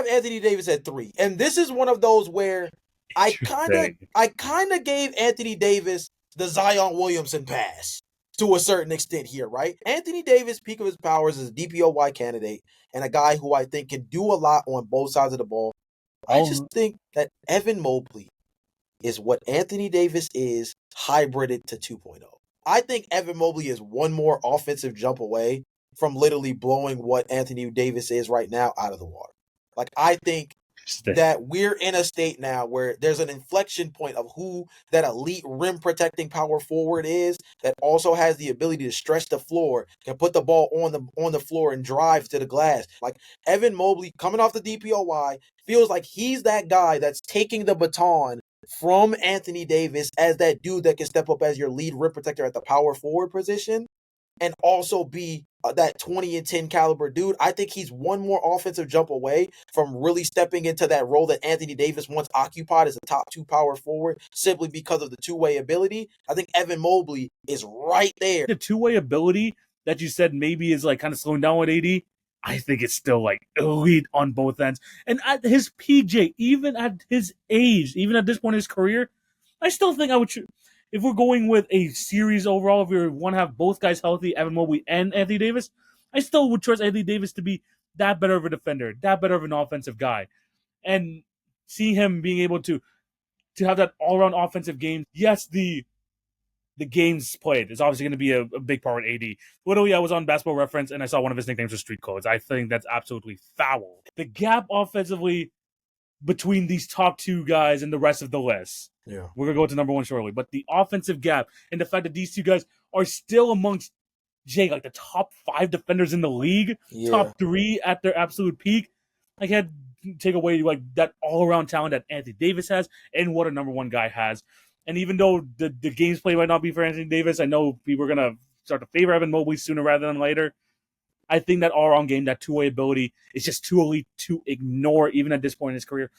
Anthony Davis at 3. And this is one of those where Interesting. I kind of gave Anthony Davis the Zion Williamson pass to a certain extent here, right? Anthony Davis, peak of his powers, is a DPOY candidate and a guy who I think can do a lot on both sides of the ball. I just All think that Evan Mobley is what Anthony Davis is hybrided to 2.0. I think Evan Mobley is one more offensive jump away from literally blowing what Anthony Davis is right now out of the water. Like, I think interesting. that we're in a state now where there's an inflection point of who that elite rim protecting power forward is that also has the ability to stretch the floor, can put the ball on the floor and drive to the glass. Like Evan Mobley coming off the DPOY feels like he's that guy that's taking the baton from Anthony Davis as that dude that can step up as your lead rim protector at the power forward position and also be that 20 and 10 caliber dude. I think he's one more offensive jump away from really stepping into that role that Anthony Davis once occupied as a top 2 power forward simply because of the two-way ability. I think Evan Mobley is right there. The two-way ability that you said maybe is like kind of slowing down with AD. I think it's still like elite on both ends. And at his PJ, even at his age, even at this point in his career, I still think I would. If we're going with a series overall, if we want to have both guys healthy, Evan Mobley and Anthony Davis, I still would trust Anthony Davis to be that better of a defender, that better of an offensive guy, and see him being able to have that all around offensive game. Yes, the games played is obviously going to be a big part with AD. Literally, I was on Basketball Reference and I saw one of his nicknames was Street Codes. I think that's absolutely foul. The gap offensively between these top two guys and the rest of the list. Yeah. We're going to go to number one shortly. But the offensive gap and the fact that these two guys are still amongst, Jay, like the top 5 defenders in the league, top 3 at their absolute peak. I can't take away like that all-around talent that Anthony Davis has and what a number one guy has. And even though the games play might not be for Anthony Davis, I know people are going to start to favor Evan Mobley sooner rather than later. I think that all-around game, that two-way ability, is just too elite to ignore even at this point in his career.